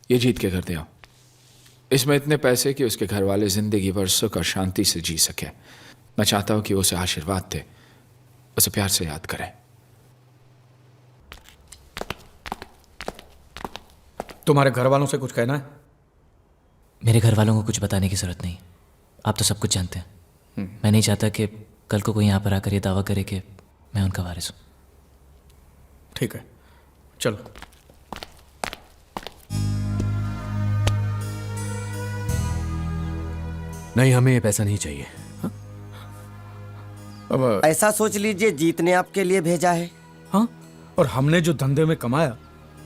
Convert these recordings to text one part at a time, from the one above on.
ये जीत के कर दिया। इसमें इतने पैसे कि उसके घर वाले जिंदगी भर सुख और शांति से जी सके। मैं चाहता हूं कि वो उसे आशीर्वाद दे, उसे प्यार से याद करें। तुम्हारे घर वालों से कुछ कहना है? मेरे घर वालों को कुछ बताने की जरूरत नहीं, आप तो सब कुछ जानते हैं। मैं नहीं चाहता कि कल को कोई यहाँ पर आकर ये दावा करे कि मैं उनका वारिस हूँ। ठीक है, चलो। नहीं, हमें ये पैसा नहीं चाहिए। अब ऐसा सोच लीजिए जीत ने आपके लिए भेजा है। हाँ, और हमने जो धंधे में कमाया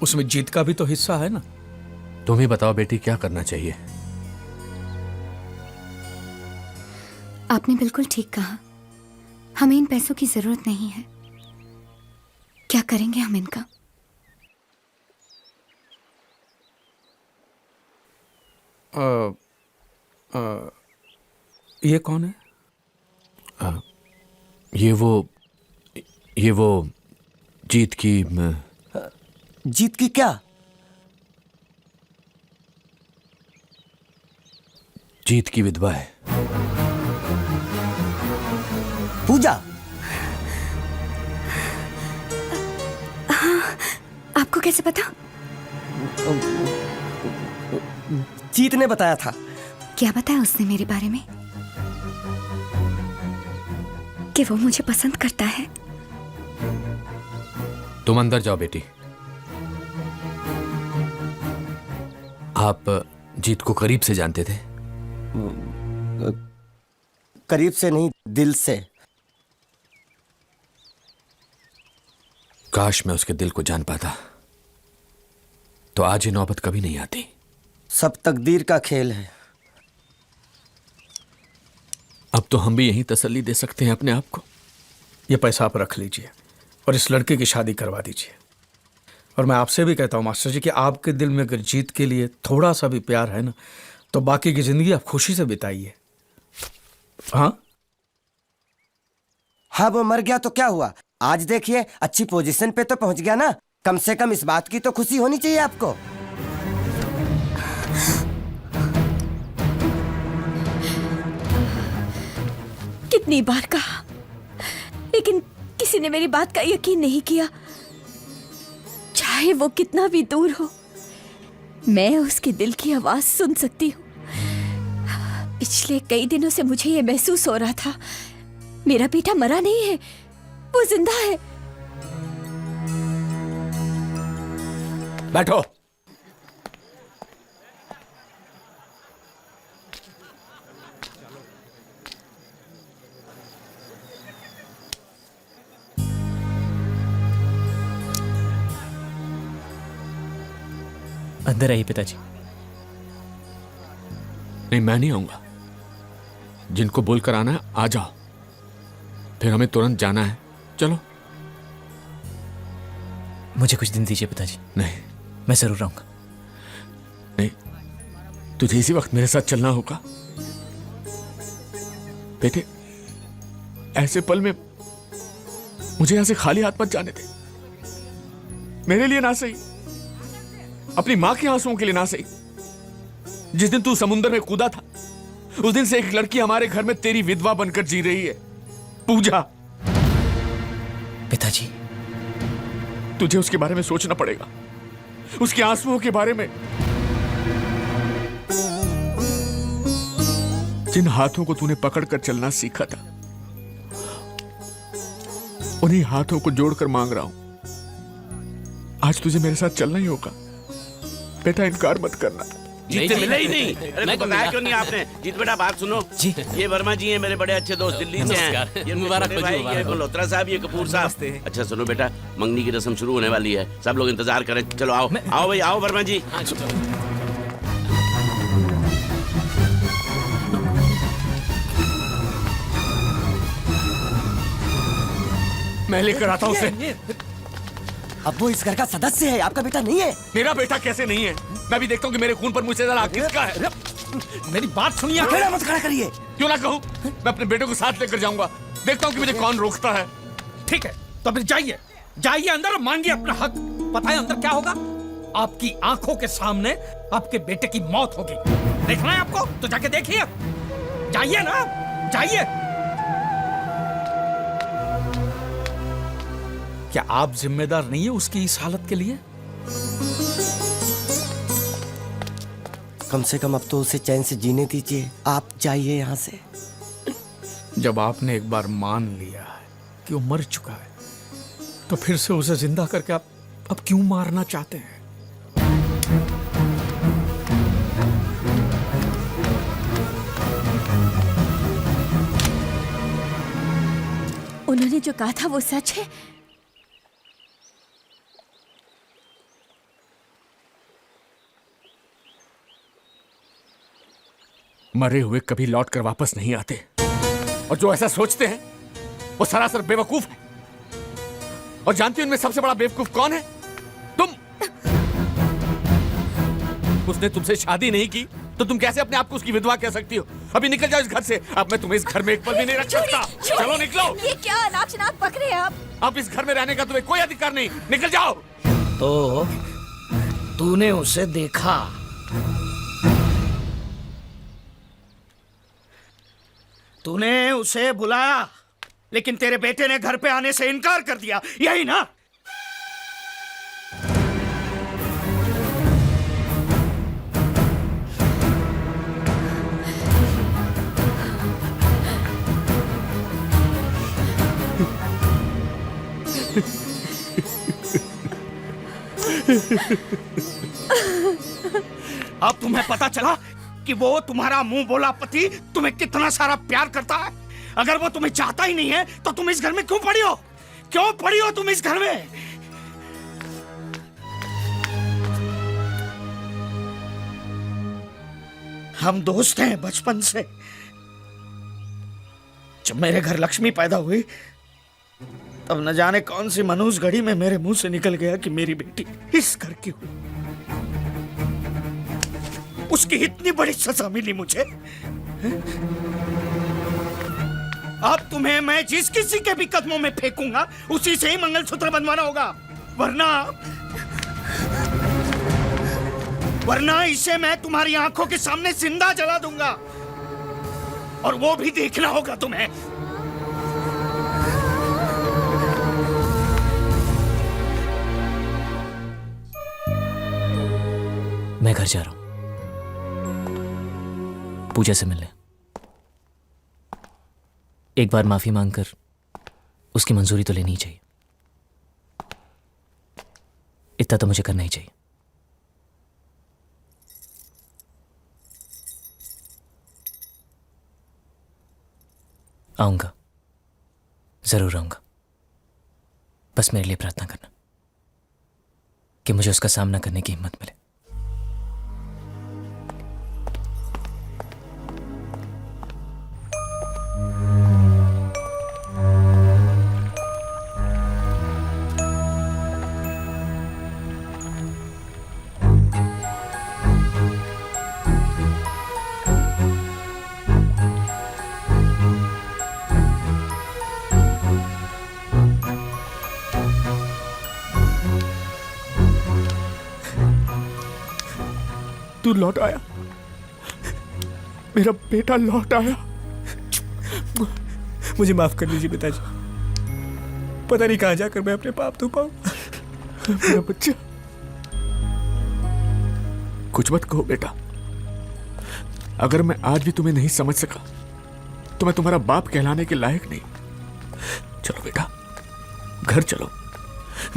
उसमें जीत का भी तो हिस्सा है ना। तुम ही बताओ बेटी, क्या करना चाहिए? आपने बिल्कुल ठीक कहा, हमें इन पैसों की जरूरत नहीं है। क्या करेंगे हम इनका? ये कौन है? ये वो जीत की जीत की क्या? जीत की विधवा है। पूजा? आपको कैसे पता? जीत ने बताया था। क्या बताया उसने मेरे बारे में? कि वो मुझे पसंद करता है। तुम अंदर जाओ बेटी। आप जीत को करीब से जानते थे? करीब से नहीं, दिल से। काश मैं उसके दिल को जान पाता, तो आज ये नौबत कभी नहीं आती। सब तकदीर का खेल है। अब तो हम भी यही तसल्ली दे सकते हैं अपने आप को। ये पैसा आप रख लीजिए और इस लड़के की शादी करवा दीजिए। और मैं आपसे भी कहता हूँ मास्टर जी कि आपके दिल में अगर जीत के लिए थोड़ा सा भी प्यार है ना, तो बाकी की जिंदगी आप खुशी से बिताइए। हाँ हाँ, वो मर गया तो क्या हुआ? आज देखिए अच्छी पोजीशन पे तो पहुंच गया ना। कम से कम इस बात की तो खुशी होनी चाहिए आपको। कितनी बार कहा, लेकिन किसी ने मेरी बात का यकीन नहीं किया। चाहे वो कितना भी दूर हो, मैं उसके दिल की आवाज सुन सकती हूँ। पिछले कई दिनों से मुझे ये महसूस हो रहा था, मेरा बेटा मरा नहीं है, वो जिंदा है। बैठो। अंदर आइए पिताजी। नहीं, मैं नहीं आऊंगा। जिनको बोलकर आना है आ जाओ, फिर हमें तुरंत जाना है। चलो। मुझे कुछ दिन दीजिए पिताजी। नहीं मैं जरूर आऊंगा। नहीं, तुझे इसी वक्त मेरे साथ चलना होगा। बेटे, ऐसे पल में मुझे यहां से खाली हाथ मत जाने दे। मेरे लिए ना सही, अपनी मां के आंसुओं के लिए ना सही। जिस दिन तू समुद्र में कूदा था, उस दिन से एक लड़की हमारे घर में तेरी विधवा बनकर जी रही है, पूजा। पिताजी, तुझे उसके बारे में सोचना पड़ेगा, उसके आंसुओं के बारे में। जिन हाथों को तूने पकड़कर चलना सीखा था, उन्हीं हाथों को जोड़कर मांग रहा हूं, आज तुझे मेरे साथ चलना ही होगा। बेटा, इनकार मत करना। जीत मिला ही नहीं। अरे तो बताया क्यों नहीं आपने? जीत बेटा, बात सुनो जी। ये वर्मा जी हैं, मेरे बड़े अच्छे दोस्त, दिल्ली से हैं। ये मुबारक भाई, ये मल्होत्रा साहब, ये कपूर साहब। अच्छा सुनो बेटा, मंगनी की रस्म शुरू होने वाली है, सब लोग इंतजार करें। चलो आओ आओ भाई, आओ वर्मा जी। मैं लेकर आता हूं उसे। अब वो इस घर का सदस्य है, आपका बेटा नहीं है। मेरा बेटा कैसे नहीं है? मैं भी देखता हूँ कि मेरे खून पर मुझसे ज्यादा हक किसका है। मेरी बात सुनिए। अकेला मत खड़ा करिए। क्यों ना कहूँ, मैं अपने बेटे को साथ लेकर जाऊंगा। देखता हूँ कि मुझे कौन रोकता है। ठीक है, तो फिर जाइए, जाइए अंदर और मांगिए अपना हक। पता है अंदर क्या होगा? आपकी आंखों के सामने आपके बेटे की मौत होगी। देखना है आपको तो जाके देखिए, जाइए ना, जाइए। क्या आप जिम्मेदार नहीं है उसकी इस हालत के लिए? कम से कम अब तो उसे चैन से जीने दीजिए। आप जाइए यहाँ से। जब आपने एक बार मान लिया है कि वो मर चुका है, तो फिर से उसे जिंदा करके आप अब क्यों मारना चाहते हैं? उन्होंने जो कहा था वो सच है? मरे हुए कभी लौट कर वापस नहीं आते, और जो ऐसा सोचते हैं वो सरासर बेवकूफ है। और जानती हो इनमें सबसे बड़ा बेवकूफ कौन है? तुम। उसने तुमसे शादी नहीं की तो तुम कैसे अपने आप को उसकी विधवा कह सकती हो? अभी निकल जाओ इस घर से। अब मैं तुम्हें इस घर में एक पल भी नहीं रख सकता। चलो निकलो। ये क्या अनाप-शनाप पक रहे हैं आप? अब इस घर में रहने का तुम्हें कोई अधिकार नहीं। निकल जाओ। तो तूने उसे देखा? तूने उसे बुलाया, लेकिन तेरे बेटे ने घर पे आने से इनकार कर दिया, यही ना? अब तुम्हें पता चला कि वो तुम्हारा मुंह बोला पति तुम्हें कितना सारा प्यार करता है। अगर वो तुम्हें चाहता ही नहीं है तो तुम इस घर में क्यों पड़ी हो? क्यों पड़ी हो तुम इस घर में? हम दोस्त हैं बचपन से। जब मेरे घर लक्ष्मी पैदा हुई तब न जाने कौन सी मनूस घड़ी में मेरे मुंह से निकल गया कि मेरी बेटी इस घर की हुई। उसकी इतनी बड़ी सजा मिली मुझे। अब तुम्हें मैं जिस किसी के भी कदमों में फेंकूंगा उसी से ही मंगलसूत्र बनवाना होगा, वरना इसे मैं तुम्हारी आंखों के सामने जिंदा जला दूंगा, और वो भी देखना होगा तुम्हें। मैं घर जा रहा हूं पूजा से मिलने। एक बार माफी मांगकर उसकी मंजूरी तो लेनी ही चाहिए। इतना तो मुझे करना ही चाहिए। आऊंगा, जरूर आऊंगा। बस मेरे लिए प्रार्थना करना कि मुझे उसका सामना करने की हिम्मत मिले। तू लौट आया, मेरा बेटा लौट आया। मुझे माफ कर दीजिए पिताजी। पता नहीं कहां जाकर मैं अपने पाप धो पाऊं। मेरा बच्चा। कुछ मत कहो बेटा। अगर मैं आज भी तुम्हें नहीं समझ सका तो मैं तुम्हारा बाप कहलाने के लायक नहीं। चलो बेटा, घर चलो।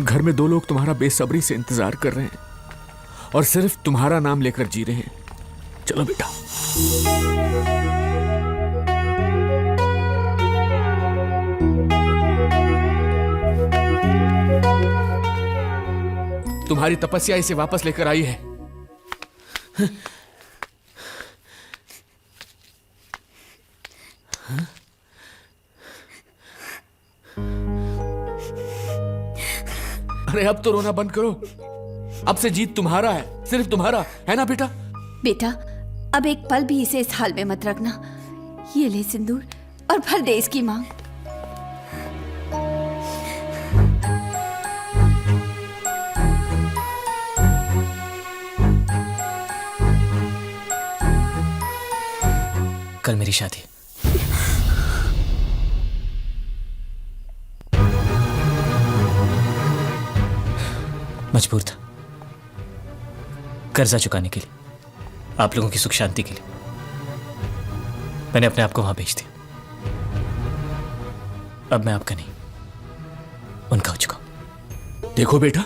घर में दो लोग तुम्हारा बेसब्री से इंतजार कर रहे हैं और सिर्फ तुम्हारा नाम लेकर जी रहे हैं। चलो बेटा। तुम्हारी तपस्या इसे वापस लेकर आई है। अरे अब तो रोना बंद करो। अब से जीत तुम्हारा है, सिर्फ तुम्हारा है ना बेटा? बेटा, अब एक पल भी इसे इस हाल में मत रखना। ये ले सिंदूर और भर दे इसकी मांग। कल मेरी शादी। मजबूर था, कर्जा चुकाने के लिए, आप लोगों की सुख शांति के लिए मैंने अपने आप को वहां भेज दिया। अब मैं आपका नहीं, उनका हो चुका हूं। देखो बेटा,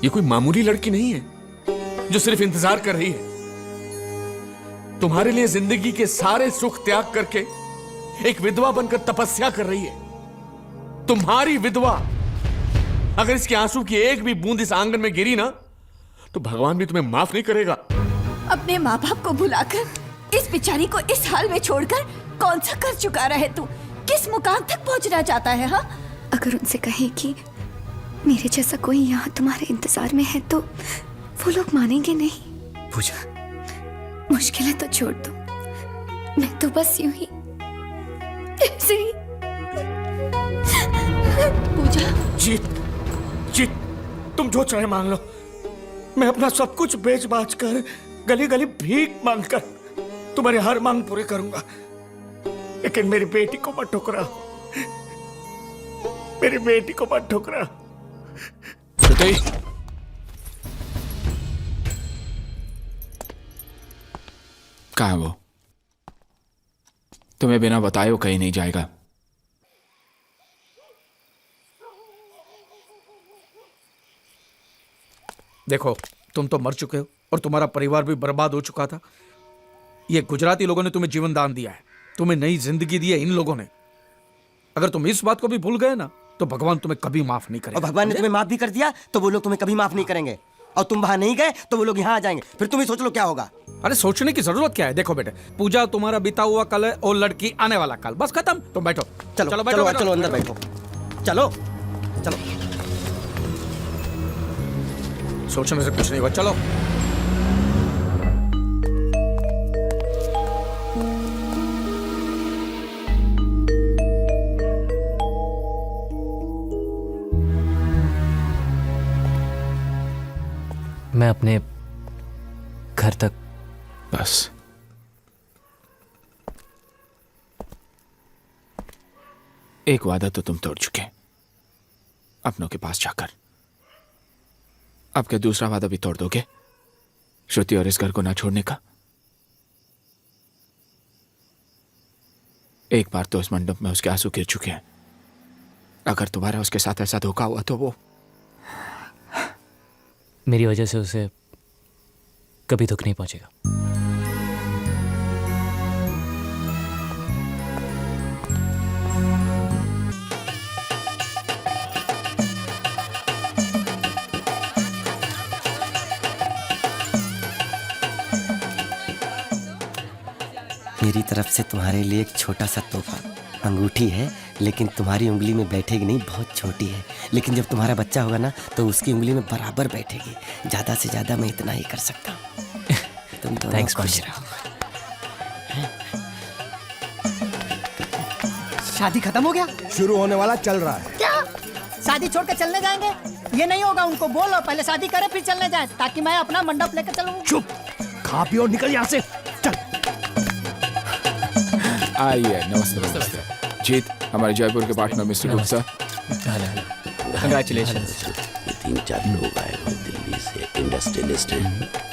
ये कोई मामूली लड़की नहीं है जो सिर्फ इंतजार कर रही है। तुम्हारे लिए जिंदगी के सारे सुख त्याग करके एक विधवा बनकर तपस्या कर रही है। तुम्हारी विधवा, अगर इसके आंसू की एक भी बूंद इस आंगन में गिरी ना, तो भगवान भी तुम्हें माफ नहीं करेगा। अपने माँ बाप को भुलाकर इस बेचारी को इस हाल में छोड़कर कौन सा कर चुका रहे तू? किस मुकाम तक पहुंचना चाहता है? हाँ, अगर उनसे कहे कि मेरे जैसा कोई यहाँ तुम्हारे इंतजार में है तो वो लोग मानेंगे नहीं। पूजा, मुश्किलें तो छोड़ दो, मैं तो बस यूं ही ऐसे ही। पूजा, जीत, जीत, तुम जो चाहे मांग लो। मैं अपना सब कुछ बेच बाच कर, गली गली भीख मांग कर तुम्हारी हर मांग पूरी करूंगा, लेकिन मेरी बेटी को मत ठुकरा, मेरी बेटी को मत ठुकरा। श्रुति, कहाँ है वो? तुम्हें बिना बताए वो कहीं नहीं जाएगा। देखो, तुम तो मर चुके हो और तुम्हारा परिवार भी बर्बाद हो चुका था। ये गुजराती लोगों ने तुम्हें जीवन दान दिया है, तुम्हें नई जिंदगी दी है इन लोगों ने। अगर तुम इस बात को भी भूल गए ना, तो भगवान तुम्हें कभी माफ नहीं और करेगा। भगवान ने तुम्हें माफ भी कर दिया तो वो लोग तुम्हें कभी माफ नहीं करेंगे, और तुम वहां नहीं गए तो वो लोग यहाँ आ जाएंगे। फिर तुम ही सोच लो क्या होगा। अरे सोचने की जरूरत क्या है? देखो बेटे, पूजा तुम्हारा बीता हुआ कल है और लड़की आने वाला कल, बस खत्म। तुम बैठो, चलो चलो बैठो, चलो, बैठो। चलो अंदर बैठो, चलो चलो। सोचने से कुछ नहीं हुआ, चलो। मैं अपने घर तक बस एक वादा तो तुम तोड़ चुके अपनों के पास जाकर। अब क्या दूसरा वादा भी तोड़ दोगे, श्रुति और इस घर को ना छोड़ने का? एक बार तो इस मंडप में उसके आंसू गिर चुके हैं। अगर दोबारा उसके साथ ऐसा धोखा हुआ तो वो मेरी वजह से उसे कभी दुख नहीं पहुंचेगा। मेरी तरफ से तुम्हारे लिए एक छोटा सा तोहफा, अंगूठी है, लेकिन तुम्हारी उंगली में बैठेगी नहीं, बहुत छोटी है। लेकिन जब तुम्हारा बच्चा होगा ना तो उसकी उंगली में बराबर बैठेगी। ज्यादा से ज्यादा मैं इतना ही कर सकता हूँ। तुम दोनों Thanks, खुश Panchira। रहो। शादी खत्म हो गया? शुरू होने वाला चल रहा है। क्या शादी छोड़ के चलने जाएंगे? ये नहीं होगा, उनको बोलो पहले शादी करें फिर चलने जाए, ताकि मैं अपना मंडप लेकर चलूं। चुप, खा पी और निकल यहाँ से, चल। आइए, नमस्ते नमस्ते। जीत, हमारे जयपुर के पार्टनर मिस्टर गुप्ता। कंग्रेचुलेशन। ये 3-4 लोग आए हुए दिल्ली से, इंडस्ट्रियलिस्ट हैं।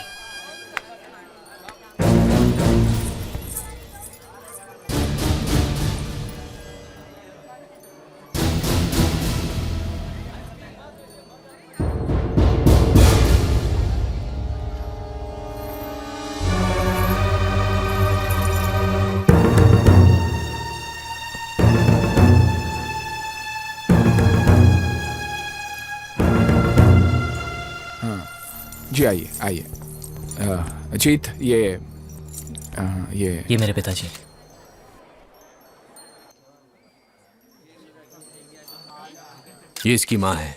जी आइए आइए। जीत, ये मेरे पिताजी। ये इसकी माँ है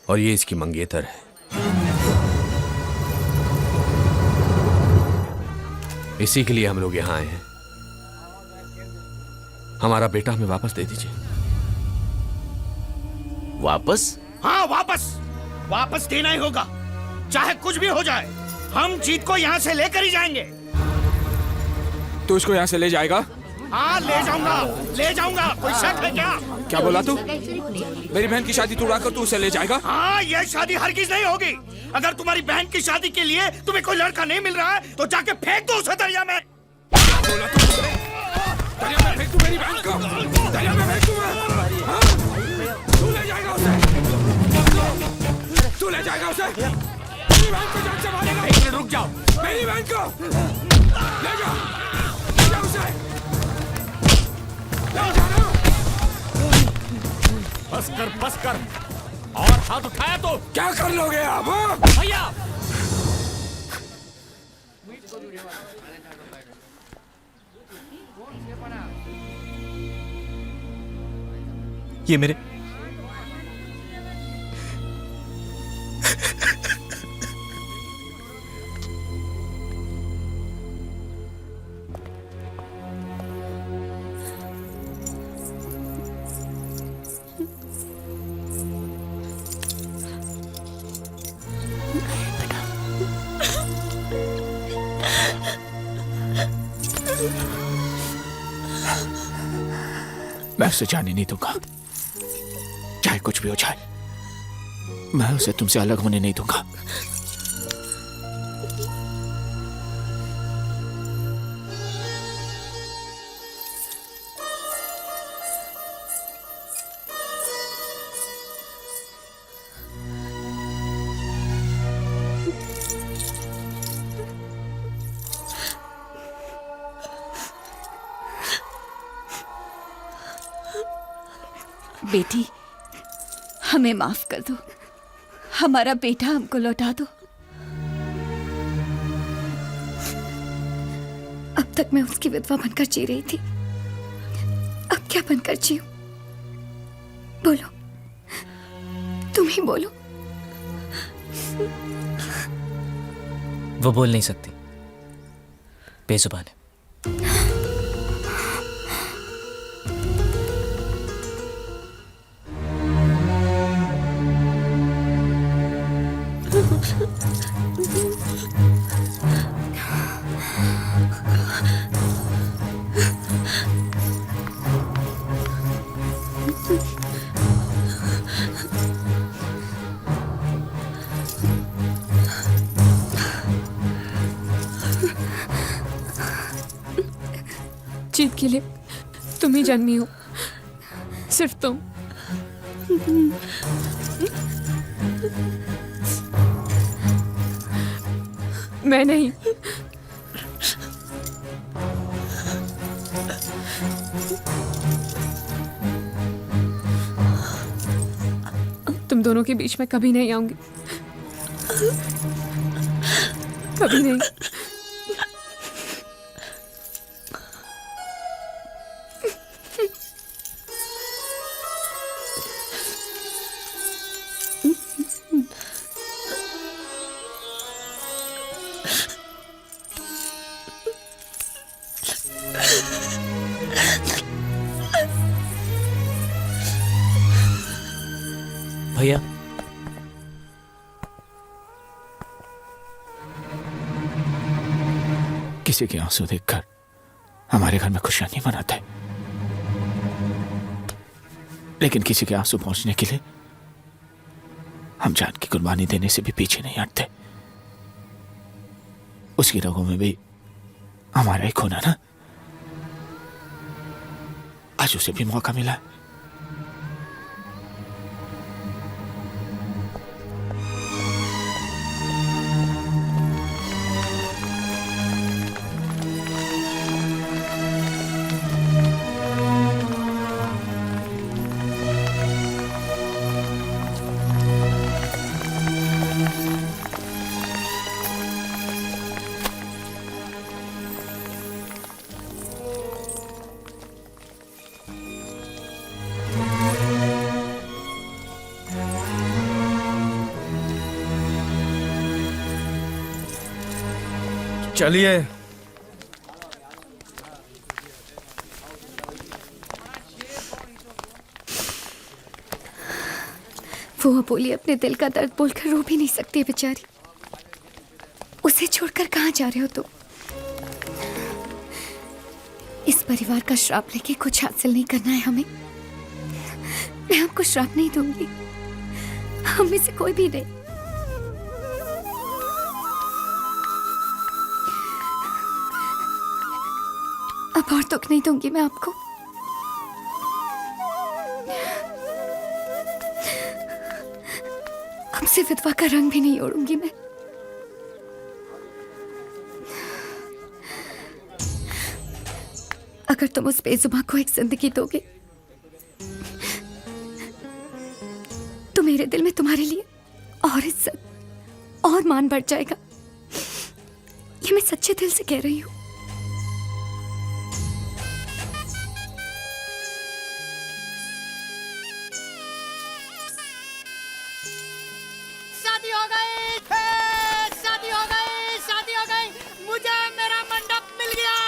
और ये इसकी मंगेतर है। इसी के लिए हम लोग यहाँ आए हैं। हमारा बेटा हमें वापस दे दीजिए। वापस? हाँ वापस, वापस देना ही होगा, चाहे कुछ भी हो जाए। हम जीत को यहाँ से लेकर ही जाएंगे। तू उसको यहाँ से ले जाएगा? हाँ ले जाऊंगा। कोई शक है क्या? क्या बोला तू? मेरी बहन की शादी तोड़ा कर तू उसे ले जाएगा? हाँ, ये शादी हरगिज नहीं होगी। अगर तुम्हारी बहन की शादी के लिए तुम्हें कोई लड़का नहीं मिल रहा है तो जाके फेंक दो उसे दरिया में। बोला तू? दरिया में फेंक तू मेरी बहन को? दरिया में फेंक तू? हाँ? तू ले जाएगा उसे? तू ले जाएगा उसे? मेरी बहन को जान से मारेगा? एक मिनट रुक जाओ। मेरी बहन को ले जाओ उसे। ले जाना। बस कर और हाथ उठाया तो क्या कर लोगे आप? भैया ये मेरे मैं उसे जाने नहीं दूंगा, चाहे कुछ भी हो जाए। मैं उसे तुमसे अलग होने नहीं दूंगा। बेटी, हमें माफ कर दो। हमारा बेटा हमको लौटा दो। अब तक मैं उसकी विधवा बनकर जी रही थी, अब क्या बनकर जीऊं? बोलो, तुम ही बोलो। वो बोल नहीं सकती, बेजुबान है। जीत के लिए तुम ही जन्मी हो, सिर्फ तुम। मैं नहीं। तुम दोनों के बीच में कभी नहीं आऊंगी, कभी नहीं। भैया, किसी के आंसू देखकर हमारे घर में खुशियां नहीं मनाते, लेकिन किसी के आंसू पहुंचने के लिए हम जान की कुर्बानी देने से भी पीछे नहीं हटते। उसकी रगों में भी हमारा ही खून है ना। आज उसे भी मौका मिला। चलिए, वो अबोली अपने दिल का दर्द बोलकर रो भी नहीं सकती बेचारी। उसे छोड़कर कहाँ जा रहे हो तुम? इस परिवार का श्राप लेके कुछ हासिल नहीं करना है हमें। मैं आपको श्राप नहीं दूंगी, हम में से कोई भी नहीं। अब और दुख नहीं दूंगी मैं आपको। अब से विधवा का रंग भी नहीं ओढ़ूंगी मैं। अगर तुम उस बेजुबान को एक जिंदगी दोगे तो मेरे दिल में तुम्हारे लिए और इज्जत और मान बढ़ जाएगा। ये मैं सच्चे दिल से कह रही हूं। शादी हो गई, शादी हो गई, शादी हो गई, मुझे मेरा मंडप मिल गया।